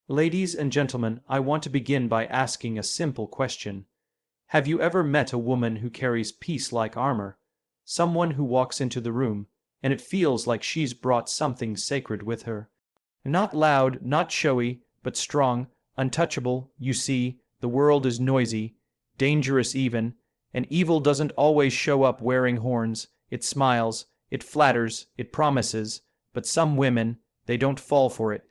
Ladies and gentlemen, I want to begin by asking a simple question. Have you ever met a woman who carries peace like armor? Someone who walks into the room, and it feels like she's brought something sacred with her. Not loud, not showy, but strong, untouchable. You see, the world is noisy, dangerous even, and evil doesn't always show up wearing horns. It smiles, it flatters, it promises, but some women, they don't fall for it.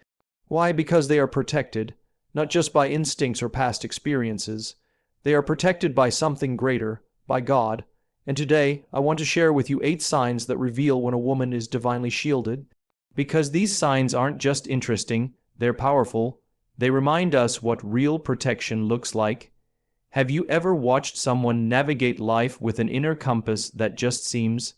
Why? Because they are protected, not just by instincts or past experiences. They are protected by something greater, by God. And today, I want to share with you 8 signs that reveal when a woman is divinely shielded. Because these signs aren't just interesting, they're powerful. They remind us what real protection looks like. Have you ever watched someone navigate life with an inner compass that just seems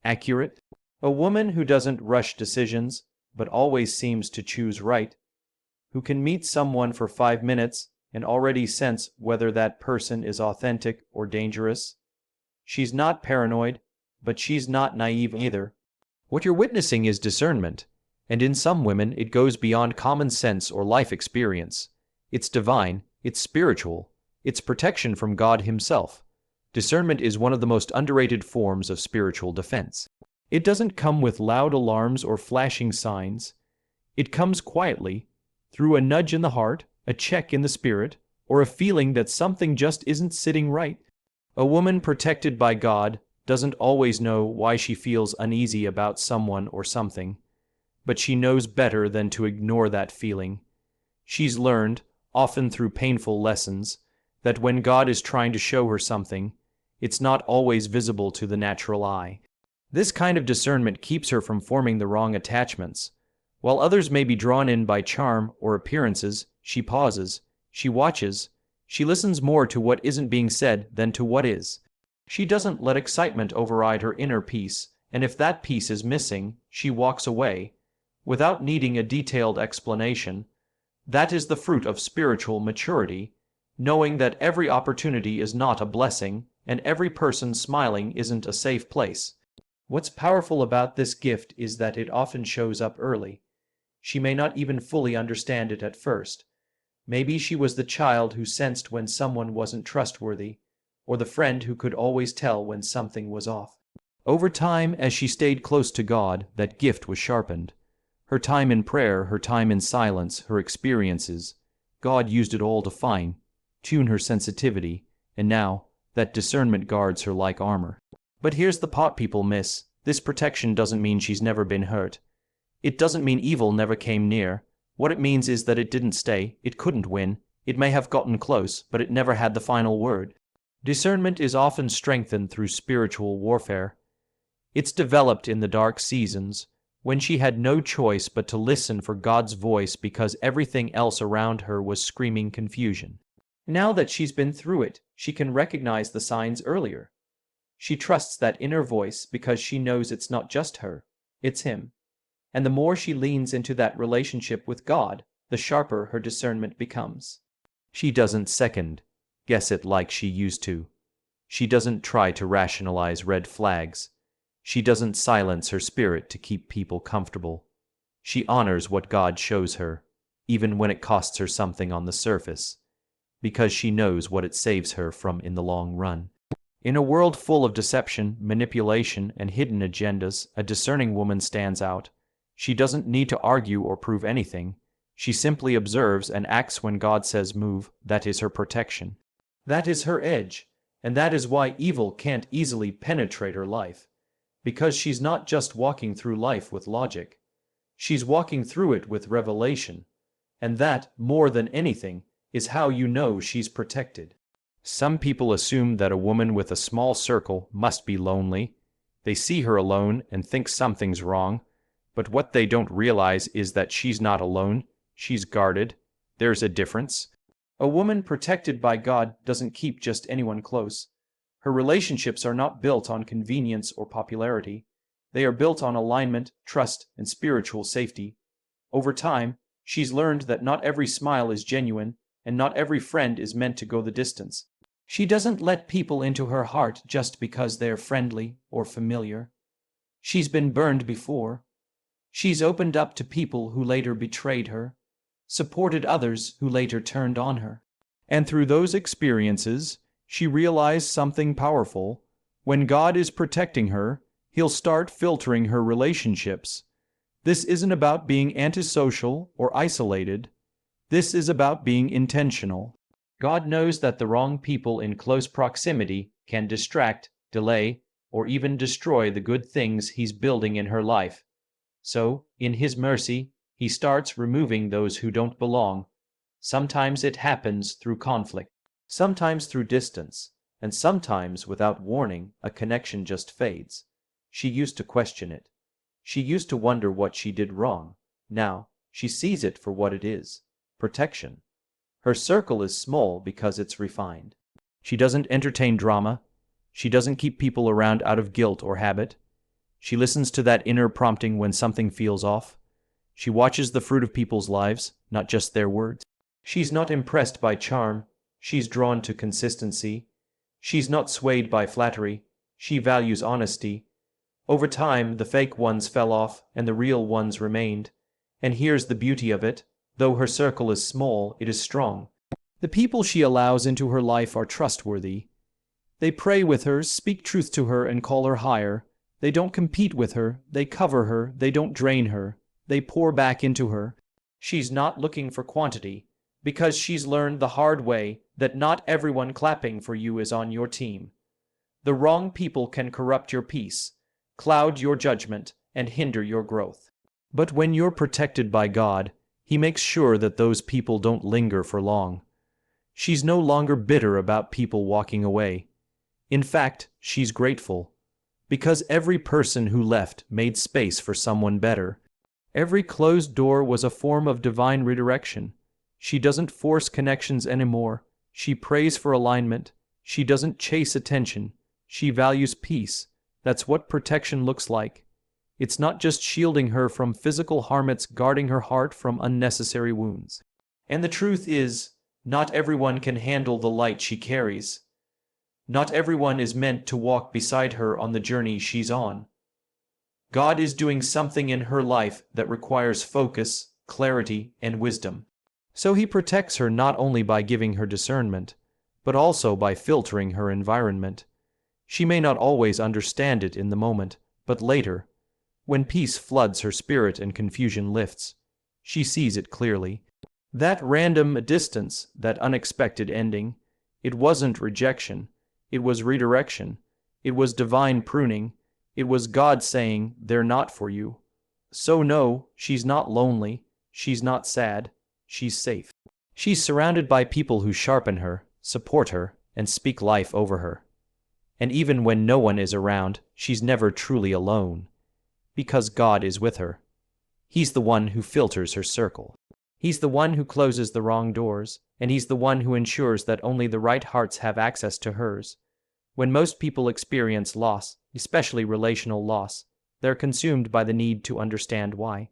accurate? A woman who doesn't rush decisions, but always seems to choose right, who can meet someone for 5 minutes and already sense whether that person is authentic or dangerous. She's not paranoid, but she's not naive either. What you're witnessing is discernment, and in some women it goes beyond common sense or life experience. It's divine, it's spiritual, it's protection from God Himself. Discernment is one of the most underrated forms of spiritual defense. It doesn't come with loud alarms or flashing signs. It comes quietly, through a nudge in the heart, a check in the spirit, or a feeling that something just isn't sitting right. A woman protected by God doesn't always know why she feels uneasy about someone or something, but she knows better than to ignore that feeling. She's learned, often through painful lessons, that when God is trying to show her something, it's not always visible to the natural eye. This kind of discernment keeps her from forming the wrong attachments. While others may be drawn in by charm or appearances, she pauses, she watches, she listens more to what isn't being said than to what is. She doesn't let excitement override her inner peace, and if that peace is missing, she walks away, without needing a detailed explanation. That is the fruit of spiritual maturity, knowing that every opportunity is not a blessing, and every person smiling isn't a safe place. What's powerful about this gift is that it often shows up early. She may not even fully understand it at first. Maybe she was the child who sensed when someone wasn't trustworthy, or the friend who could always tell when something was off. Over time, as she stayed close to God, that gift was sharpened. Her time in prayer, her time in silence, her experiences, God used it all to fine-tune her sensitivity, and now, that discernment guards her like armor. But here's the part people miss. This protection doesn't mean she's never been hurt. It doesn't mean evil never came near. What it means is that it didn't stay, it couldn't win, it may have gotten close, but it never had the final word. Discernment is often strengthened through spiritual warfare. It's developed in the dark seasons, when she had no choice but to listen for God's voice because everything else around her was screaming confusion. Now that she's been through it, she can recognize the signs earlier. She trusts that inner voice because she knows it's not just her, it's Him. And the more she leans into that relationship with God, the sharper her discernment becomes. She doesn't second guess it like she used to. She doesn't try to rationalize red flags. She doesn't silence her spirit to keep people comfortable. She honors what God shows her, even when it costs her something on the surface, because she knows what it saves her from in the long run. In a world full of deception, manipulation, and hidden agendas, a discerning woman stands out. She doesn't need to argue or prove anything. She simply observes and acts when God says move. That is her protection. That is her edge, and that is why evil can't easily penetrate her life. Because she's not just walking through life with logic. She's walking through it with revelation. And that, more than anything, is how you know she's protected. Some people assume that a woman with a small circle must be lonely. They see her alone and think something's wrong, but what they don't realize is that she's not alone, she's guarded. There's a difference. A woman protected by God doesn't keep just anyone close. Her relationships are not built on convenience or popularity. They are built on alignment, trust, and spiritual safety. Over time, she's learned that not every smile is genuine, and not every friend is meant to go the distance. She doesn't let people into her heart just because they're friendly or familiar. She's been burned before. She's opened up to people who later betrayed her. supported others who later turned on her. And through those experiences, she realized something powerful. When God is protecting her, He'll start filtering her relationships. This isn't about being antisocial or isolated. This is about being intentional. God knows that the wrong people in close proximity can distract, delay, or even destroy the good things He's building in her life. So, in His mercy, He starts removing those who don't belong. Sometimes it happens through conflict, sometimes through distance, and sometimes without warning, a connection just fades. She used to question it. She used to wonder what she did wrong. Now, she sees it for what it is: protection. Her circle is small because it's refined. She doesn't entertain drama. She doesn't keep people around out of guilt or habit. She listens to that inner prompting when something feels off. She watches the fruit of people's lives, not just their words. She's not impressed by charm. She's drawn to consistency. She's not swayed by flattery. She values honesty. Over time, the fake ones fell off and the real ones remained. And here's the beauty of it: though her circle is small, it is strong. The people she allows into her life are trustworthy. They pray with her, speak truth to her, and call her higher. They don't compete with her, they cover her, they don't drain her, they pour back into her. She's not looking for quantity, because she's learned the hard way that not everyone clapping for you is on your team. The wrong people can corrupt your peace, cloud your judgment, and hinder your growth. But when you're protected by God, He makes sure that those people don't linger for long. She's no longer bitter about people walking away. In fact, she's grateful, because every person who left made space for someone better. Every closed door was a form of divine redirection. She doesn't force connections anymore. She prays for alignment. She doesn't chase attention. She values peace. That's what protection looks like. It's not just shielding her from physical harm, it's guarding her heart from unnecessary wounds. And the truth is, not everyone can handle the light she carries. Not everyone is meant to walk beside her on the journey she's on. God is doing something in her life that requires focus, clarity, and wisdom. So He protects her not only by giving her discernment, but also by filtering her environment. She may not always understand it in the moment, but later, when peace floods her spirit and confusion lifts, she sees it clearly. That random distance, that unexpected ending, it wasn't rejection, it was redirection, it was divine pruning, it was God saying, "They're not for you." So no, she's not lonely, she's not sad, she's safe. She's surrounded by people who sharpen her, support her, and speak life over her. And even when no one is around, she's never truly alone, because God is with her. He's the one who filters her circle. He's the one who closes the wrong doors, and He's the one who ensures that only the right hearts have access to hers. When most people experience loss, especially relational loss, they're consumed by the need to understand why.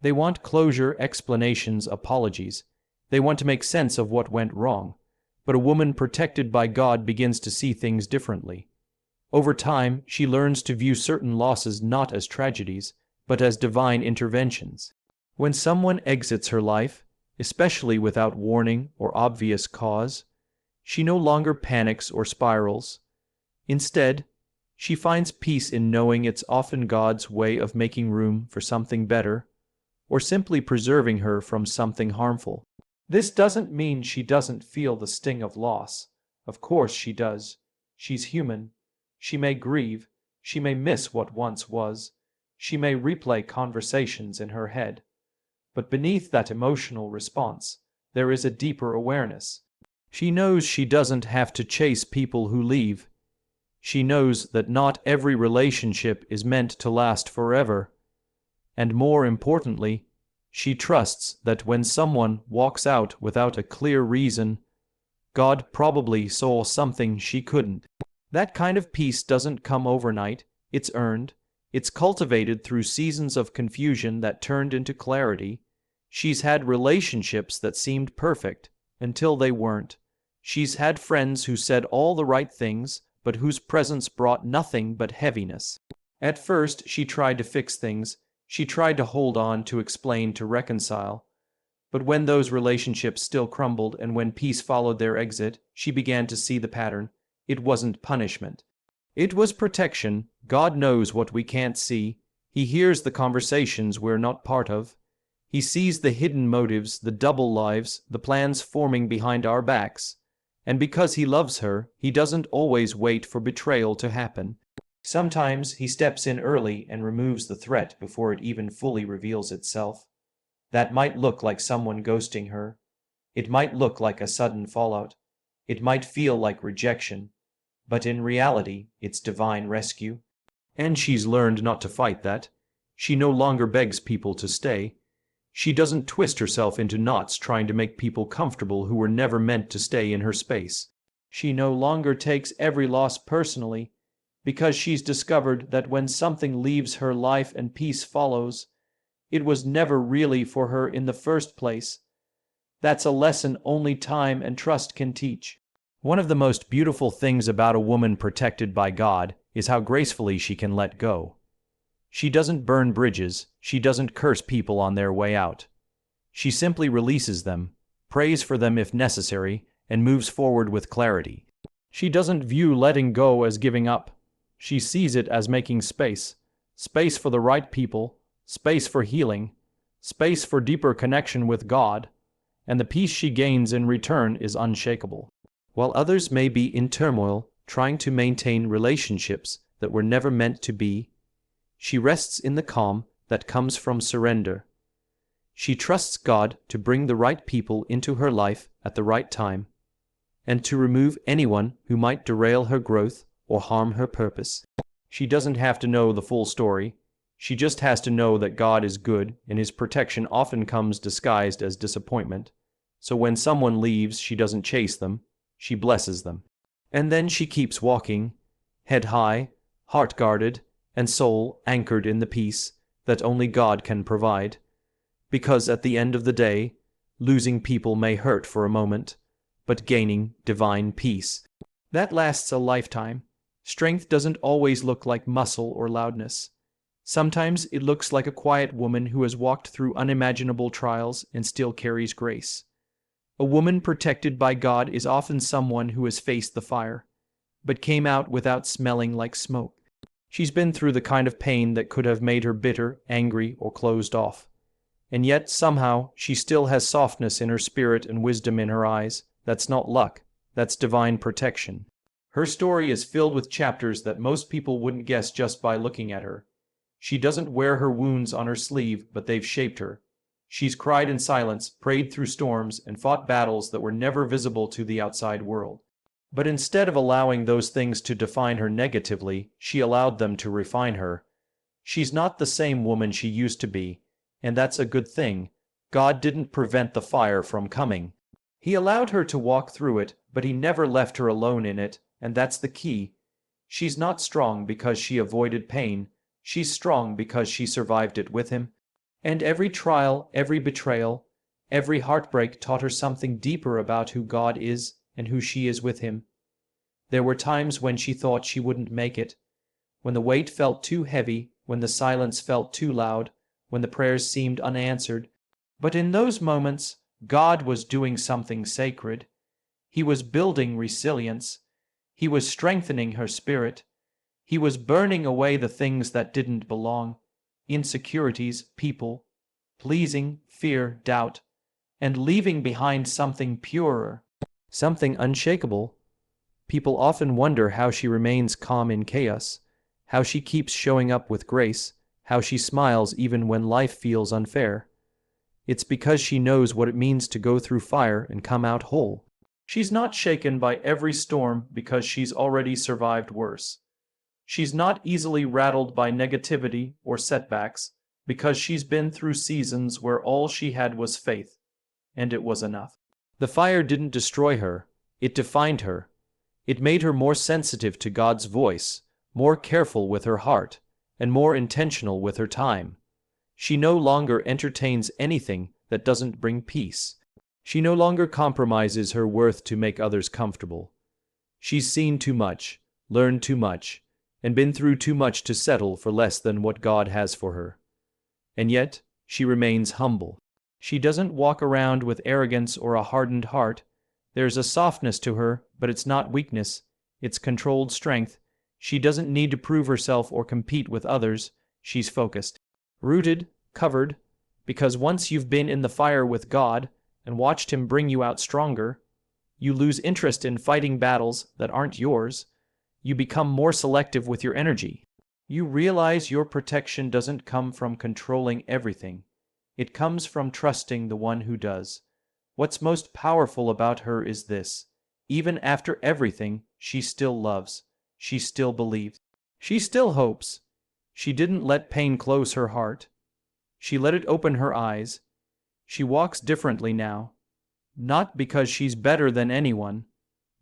They want closure, explanations, apologies. They want to make sense of what went wrong. But a woman protected by God begins to see things differently. Over time, she learns to view certain losses not as tragedies, but as divine interventions. When someone exits her life, especially without warning or obvious cause, she no longer panics or spirals. Instead, she finds peace in knowing it's often God's way of making room for something better, or simply preserving her from something harmful. This doesn't mean she doesn't feel the sting of loss. Of course she does. She's human. She may grieve. She may miss what once was. She may replay conversations in her head. But beneath that emotional response, there is a deeper awareness. She knows she doesn't have to chase people who leave. She knows that not every relationship is meant to last forever. And more importantly, she trusts that when someone walks out without a clear reason, God probably saw something she couldn't. That kind of peace doesn't come overnight. It's earned. It's cultivated through seasons of confusion that turned into clarity. She's had relationships that seemed perfect until they weren't. She's had friends who said all the right things, but whose presence brought nothing but heaviness. At first, she tried to fix things. She tried to hold on, to explain, to reconcile. But when those relationships still crumbled and when peace followed their exit, she began to see the pattern. It wasn't punishment. It was protection. God knows what we can't see. He hears the conversations we're not part of. He sees the hidden motives, the double lives, the plans forming behind our backs. And because he loves her, he doesn't always wait for betrayal to happen. Sometimes he steps in early and removes the threat before it even fully reveals itself. That might look like someone ghosting her. It might look like a sudden fallout. It might feel like rejection. But in reality, it's divine rescue. And she's learned not to fight that. She no longer begs people to stay. She doesn't twist herself into knots trying to make people comfortable who were never meant to stay in her space. She no longer takes every loss personally, because she's discovered that when something leaves her life and peace follows, it was never really for her in the first place. That's a lesson only time and trust can teach. One of the most beautiful things about a woman protected by God is how gracefully she can let go. She doesn't burn bridges, she doesn't curse people on their way out. She simply releases them, prays for them if necessary, and moves forward with clarity. She doesn't view letting go as giving up. She sees it as making space. Space for the right people, space for healing, space for deeper connection with God, and the peace she gains in return is unshakable. While others may be in turmoil, trying to maintain relationships that were never meant to be, she rests in the calm that comes from surrender. She trusts God to bring the right people into her life at the right time, and to remove anyone who might derail her growth or harm her purpose. She doesn't have to know the full story. She just has to know that God is good, and his protection often comes disguised as disappointment. So when someone leaves, she doesn't chase them, she blesses them. And then she keeps walking, head high, heart guarded, and soul anchored in the peace that only God can provide. Because at the end of the day, losing people may hurt for a moment, but gaining divine peace, that lasts a lifetime. Strength doesn't always look like muscle or loudness. Sometimes it looks like a quiet woman who has walked through unimaginable trials and still carries grace. A woman protected by God is often someone who has faced the fire, but came out without smelling like smoke. She's been through the kind of pain that could have made her bitter, angry, or closed off. And yet, somehow, she still has softness in her spirit and wisdom in her eyes. That's not luck, that's divine protection. Her story is filled with chapters that most people wouldn't guess just by looking at her. She doesn't wear her wounds on her sleeve, but they've shaped her. She's cried in silence, prayed through storms, and fought battles that were never visible to the outside world. But instead of allowing those things to define her negatively, she allowed them to refine her. She's not the same woman she used to be, and that's a good thing. God didn't prevent the fire from coming. He allowed her to walk through it, but he never left her alone in it, and that's the key. She's not strong because she avoided pain. She's strong because she survived it with him. And every trial, every betrayal, every heartbreak taught her something deeper about who God is and who she is with him. There were times when she thought she wouldn't make it, when the weight felt too heavy, when the silence felt too loud, when the prayers seemed unanswered. But in those moments, God was doing something sacred. He was building resilience. He was strengthening her spirit. He was burning away the things that didn't belong, insecurities, people, pleasing, fear, doubt, and leaving behind something purer, something unshakable. People often wonder how she remains calm in chaos, how she keeps showing up with grace, how she smiles even when life feels unfair. It's because she knows what it means to go through fire and come out whole. She's not shaken by every storm because she's already survived worse. She's not easily rattled by negativity or setbacks because she's been through seasons where all she had was faith, and it was enough. The fire didn't destroy her, it defined her. It made her more sensitive to God's voice, more careful with her heart, and more intentional with her time. She no longer entertains anything that doesn't bring peace. She no longer compromises her worth to make others comfortable. She's seen too much, learned too much, and been through too much to settle for less than what God has for her. And yet, she remains humble. She doesn't walk around with arrogance or a hardened heart. There's a softness to her, but it's not weakness. It's controlled strength. She doesn't need to prove herself or compete with others. She's focused, rooted, covered, because once you've been in the fire with God and watched Him bring you out stronger, you lose interest in fighting battles that aren't yours. You become more selective with your energy. You realize your protection doesn't come from controlling everything. It comes from trusting the one who does. What's most powerful about her is this: even after everything, she still loves. She still believes. She still hopes. She didn't let pain close her heart. She let it open her eyes. She walks differently now. Not because she's better than anyone,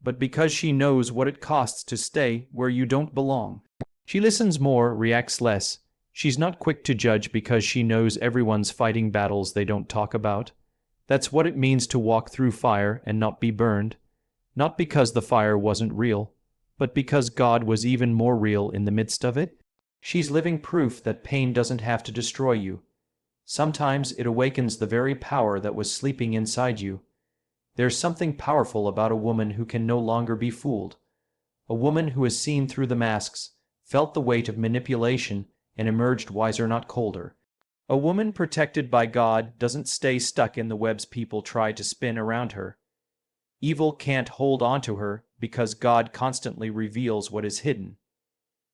but because she knows what it costs to stay where you don't belong. She listens more, reacts less. She's not quick to judge because she knows everyone's fighting battles they don't talk about. That's what it means to walk through fire and not be burned. Not because the fire wasn't real, but because God was even more real in the midst of it. She's living proof that pain doesn't have to destroy you. Sometimes it awakens the very power that was sleeping inside you. There's something powerful about a woman who can no longer be fooled. A woman who has seen through the masks, felt the weight of manipulation, and emerged wiser, not colder. A woman protected by God doesn't stay stuck in the webs people try to spin around her. Evil can't hold onto her because God constantly reveals what is hidden.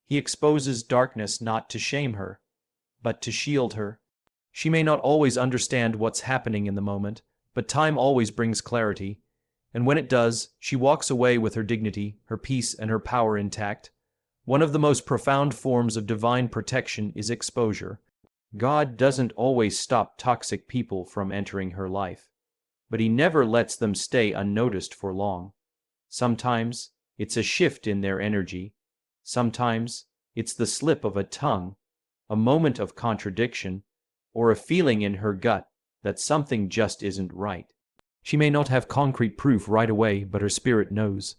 He exposes darkness not to shame her, but to shield her. She may not always understand what's happening in the moment, but time always brings clarity, and when it does, she walks away with her dignity, her peace, and her power intact. One of the most profound forms of divine protection is exposure. God doesn't always stop toxic people from entering her life, but He never lets them stay unnoticed for long. Sometimes it's a shift in their energy. Sometimes it's the slip of a tongue, a moment of contradiction, or a feeling in her gut that something just isn't right. She may not have concrete proof right away, but her spirit knows.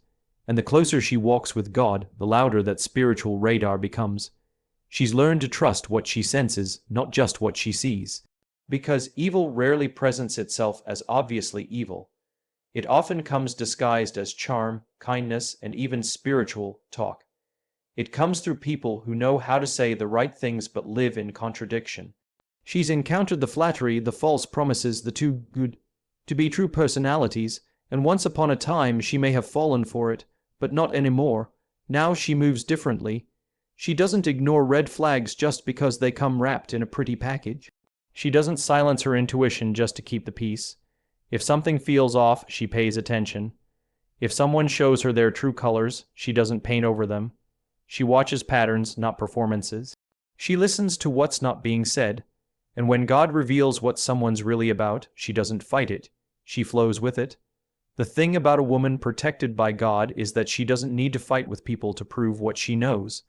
And the closer she walks with God, the louder that spiritual radar becomes. She's learned to trust what she senses, not just what she sees. Because evil rarely presents itself as obviously evil. It often comes disguised as charm, kindness, and even spiritual talk. It comes through people who know how to say the right things but live in contradiction. She's encountered the flattery, the false promises, the too good to be true personalities, and once upon a time she may have fallen for it, but not anymore. Now she moves differently. She doesn't ignore red flags just because they come wrapped in a pretty package. She doesn't silence her intuition just to keep the peace. If something feels off, she pays attention. If someone shows her their true colors, she doesn't paint over them. She watches patterns, not performances. She listens to what's not being said. And when God reveals what someone's really about, she doesn't fight it. She flows with it. The thing about a woman protected by God is that she doesn't need to fight with people to prove what she knows.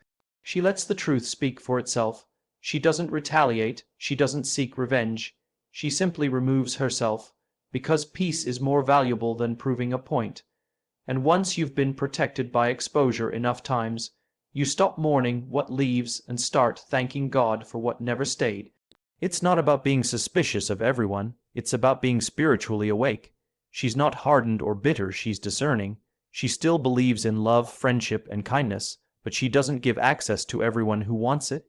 She lets the truth speak for itself. She doesn't retaliate. She doesn't seek revenge. She simply removes herself, because peace is more valuable than proving a point. And once you've been protected by exposure enough times, you stop mourning what leaves and start thanking God for what never stayed. It's not about being suspicious of everyone. It's about being spiritually awake. She's not hardened or bitter, she's discerning. She still believes in love, friendship, and kindness, but she doesn't give access to everyone who wants it.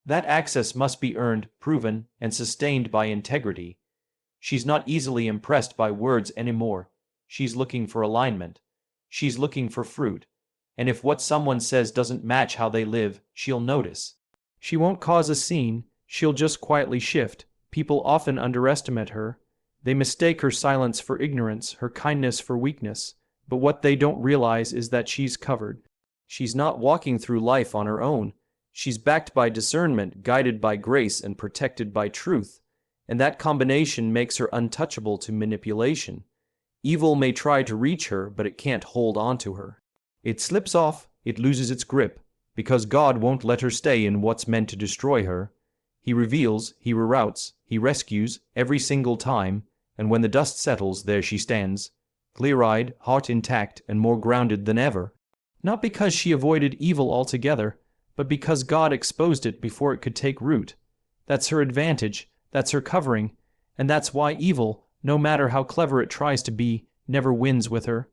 That access must be earned, proven, and sustained by integrity. She's not easily impressed by words anymore. She's looking for alignment. She's looking for fruit. And if what someone says doesn't match how they live, she'll notice. She won't cause a scene. She'll just quietly shift. People often underestimate her. They mistake her silence for ignorance, her kindness for weakness. But what they don't realize is that she's covered. She's not walking through life on her own. She's backed by discernment, guided by grace, and protected by truth. And that combination makes her untouchable to manipulation. Evil may try to reach her, but it can't hold on to her. It slips off, it loses its grip, because God won't let her stay in what's meant to destroy her. He reveals, He reroutes, He rescues every single time, and when the dust settles, there she stands, clear-eyed, heart intact, and more grounded than ever. Not because she avoided evil altogether, but because God exposed it before it could take root. That's her advantage, that's her covering, And that's why evil, no matter how clever it tries to be, never wins with her.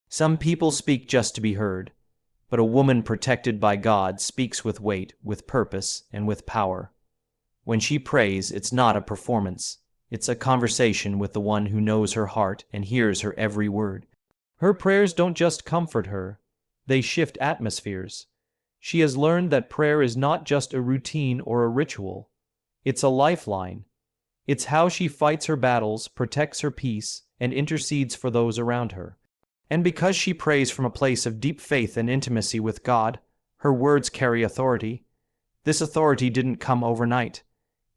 Some people speak just to be heard, but a woman protected by God speaks with weight, with purpose, and with power. When she prays, it's not a performance. It's a conversation with the one who knows her heart and hears her every word. Her prayers don't just comfort her, they shift atmospheres. She has learned that prayer is not just a routine or a ritual. It's a lifeline. It's how she fights her battles, protects her peace, and intercedes for those around her. And because she prays from a place of deep faith and intimacy with God, her words carry authority. This authority didn't come overnight.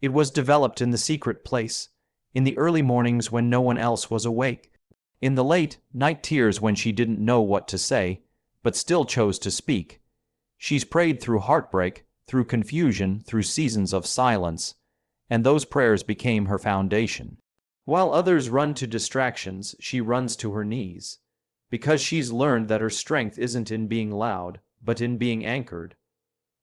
It was developed in the secret place, in the early mornings when no one else was awake, in the late night tears when she didn't know what to say, but still chose to speak. She's prayed through heartbreak, through confusion, through seasons of silence, and those prayers became her foundation. While others run to distractions, she runs to her knees, because she's learned that her strength isn't in being loud, but in being anchored.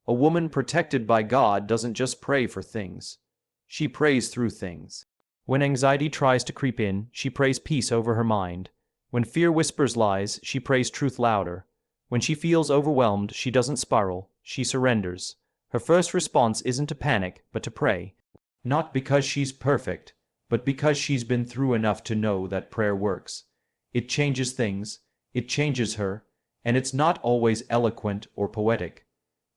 A woman protected by God doesn't just pray for things. She prays through things. When anxiety tries to creep in, she prays peace over her mind. When fear whispers lies, she prays truth louder. When she feels overwhelmed, she doesn't spiral, she surrenders. Her first response isn't to panic, but to pray. Not because she's perfect, but because she's been through enough to know that prayer works. It changes things, it changes her, and it's not always eloquent or poetic.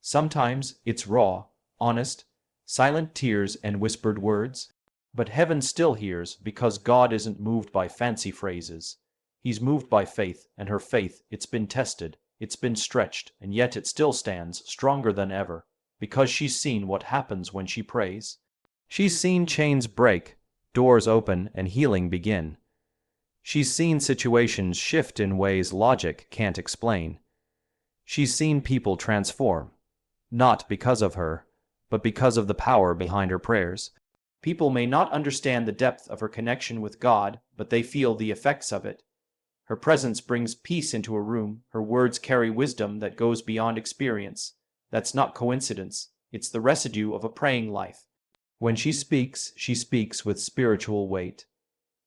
Sometimes it's raw, honest, silent tears and whispered words. But heaven still hears because God isn't moved by fancy phrases. He's moved by faith, and her faith, it's been tested, it's been stretched, and yet it still stands stronger than ever, because she's seen what happens when she prays. She's seen chains break, doors open, and healing begin. She's seen situations shift in ways logic can't explain. She's seen people transform, not because of her, but because of the power behind her prayers. People may not understand the depth of her connection with God, but they feel the effects of it. Her presence brings peace into a room. Her words carry wisdom that goes beyond experience. That's not coincidence. It's the residue of a praying life. When she speaks with spiritual weight.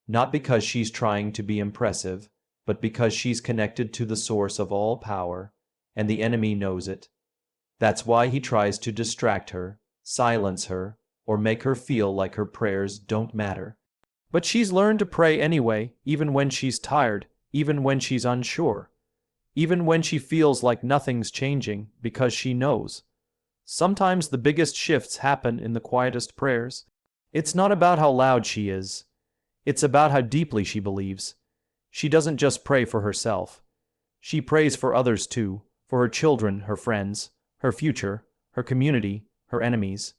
Not because she's trying to be impressive, but because she's connected to the source of all power, and the enemy knows it. That's why he tries to distract her, silence her, or make her feel like her prayers don't matter. But she's learned to pray anyway, even when she's tired, even when she's unsure, even when she feels like nothing's changing, because she knows. Sometimes the biggest shifts happen in the quietest prayers. It's not about how loud she is. It's about how deeply she believes. She doesn't just pray for herself. She prays for others too, for her children, her friends, her future, her community, her enemies.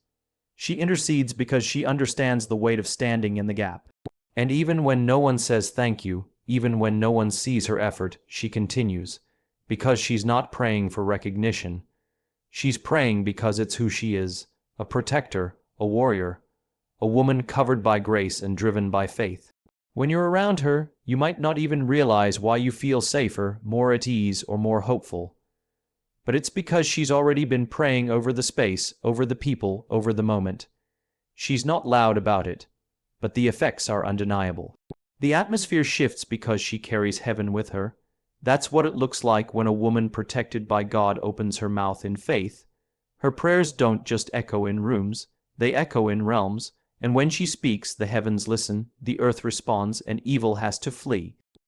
She intercedes because she understands the weight of standing in the gap. And even when no one says thank you, even when no one sees her effort, she continues, because she's not praying for recognition. She's praying because it's who she is, a protector, a warrior, a woman covered by grace and driven by faith. When you're around her, you might not even realize why you feel safer, more at ease, or more hopeful. But it's because she's already been praying over the space, over the people, over the moment. She's not loud about it, but the effects are undeniable. The atmosphere shifts because she carries heaven with her. That's what it looks like when a woman protected by God opens her mouth in faith. Her prayers don't just echo in rooms, they echo in realms, and when she speaks, the heavens listen, the earth responds, and evil has to flee.